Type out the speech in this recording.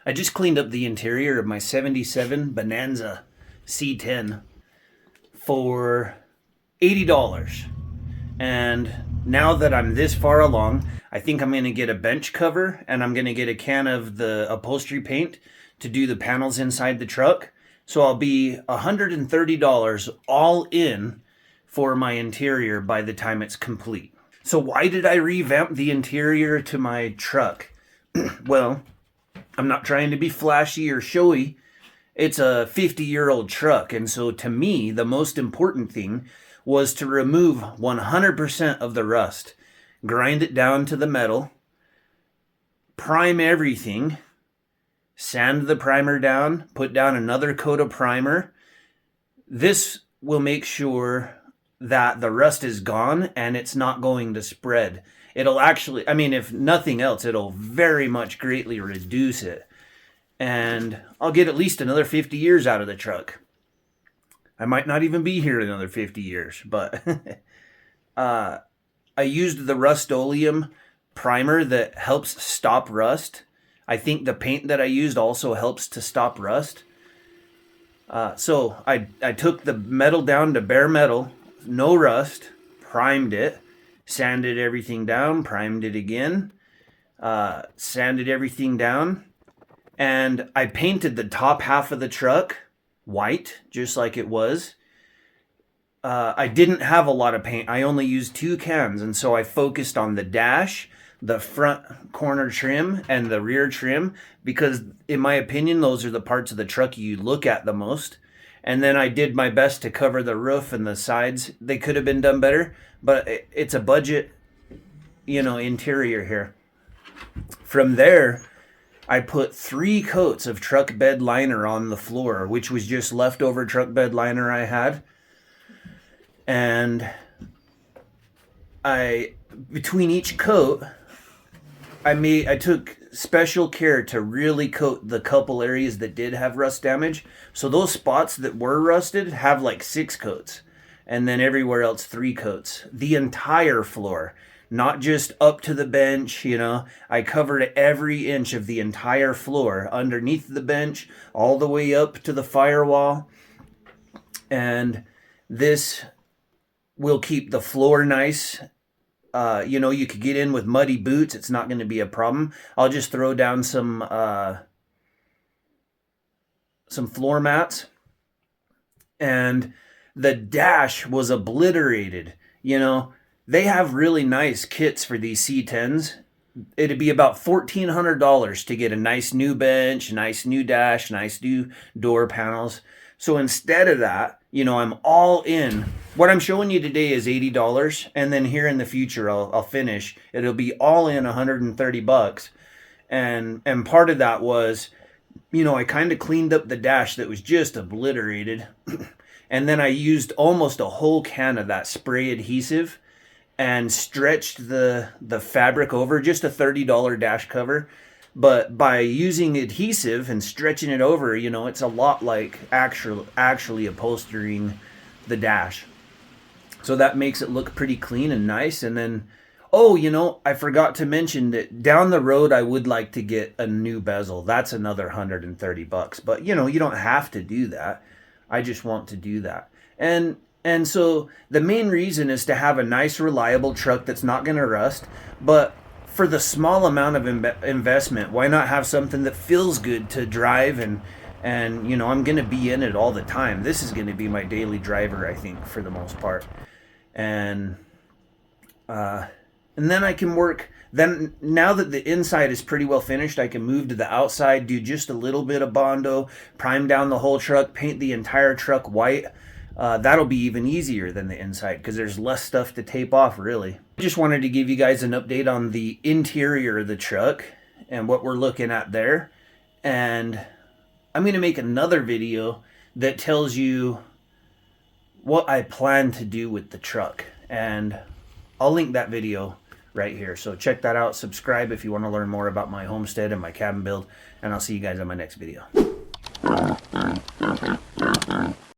I just cleaned up the interior of my 77 Bonanza C10 for $80. And now that I'm this far along, I think I'm going to get a bench cover and I'm going to get a can of the upholstery paint to do the panels inside the truck. So I'll be $130 all in for my interior by the time it's complete. So why did I revamp the interior to my truck? Well, I'm not trying to be flashy or showy. It's a 50-year-old truck, and so to me, the most important thing was to remove 100% of the rust, grind it down to the metal, prime everything, sand the primer down, put down another coat of primer. This will make sure that the rust is gone and it's not going to spread. It'll actually, I mean, if nothing else, it'll very much greatly reduce it. And I'll get at least another 50 years out of the truck. I might not even be here another 50 years, but I used the Rust-Oleum primer that helps stop rust. I think the paint that I used also helps to stop rust. So I took the metal down to bare metal, no rust, primed it, sanded everything down, primed it again, sanded everything down, and I painted the top half of the truck white, just like it was. I didn't have a lot of paint. I only used 2 cans, and so I focused on the dash, the front corner trim, and the rear trim, because in my opinion, those are the parts of the truck you look at the most. And then I did my best to cover the roof and the sides. They could have been done better, but it's a budget, interior here. From there, I put 3 coats of truck bed liner on the floor, which was just leftover truck bed liner I had. And between each coat, I took special care to really coat the couple areas that did have rust damage. So those spots that were rusted have like 6 coats, and then everywhere else 3 coats. The entire floor, not just up to the bench, I covered every inch of the entire floor, underneath the bench, all the way up to the firewall. And this will keep the floor nice. You could get in with muddy boots. It's not going to be a problem. I'll just throw down some floor mats. And the dash was obliterated. They have really nice kits for these C10s. It'd be about $1,400 to get a nice new bench, nice new dash, nice new door panels. So instead of that, I'm all in. What I'm showing you today is $80, and then here in the future, I'll finish. It'll be all in $130. And part of that was, I kind of cleaned up the dash that was just obliterated. And then I used almost a whole can of that spray adhesive and stretched the fabric over, just a $30 dash cover. But by using adhesive and stretching it over, it's a lot like actually upholstering the dash. So that makes it look pretty clean and nice. And then, I forgot to mention that down the road, I would like to get a new bezel. That's another $130. But, you don't have to do that. I just want to do that. And so the main reason is to have a nice, reliable truck that's not going to rust. But for the small amount of investment, why not have something that feels good to drive? And I'm going to be in it all the time. This is going to be my daily driver, I think, for the most part. And then I can work. Then now that the inside is pretty well finished, I can move to the outside, do just a little bit of Bondo, prime down the whole truck, paint the entire truck white. That'll be even easier than the inside because there's less stuff to tape off, really. I just wanted to give you guys an update on the interior of the truck and what we're looking at there. And I'm going to make another video that tells you what I plan to do with the truck. And I'll link that video right here. So check that out. Subscribe if you want to learn more about my homestead and my cabin build. And I'll see you guys on my next video.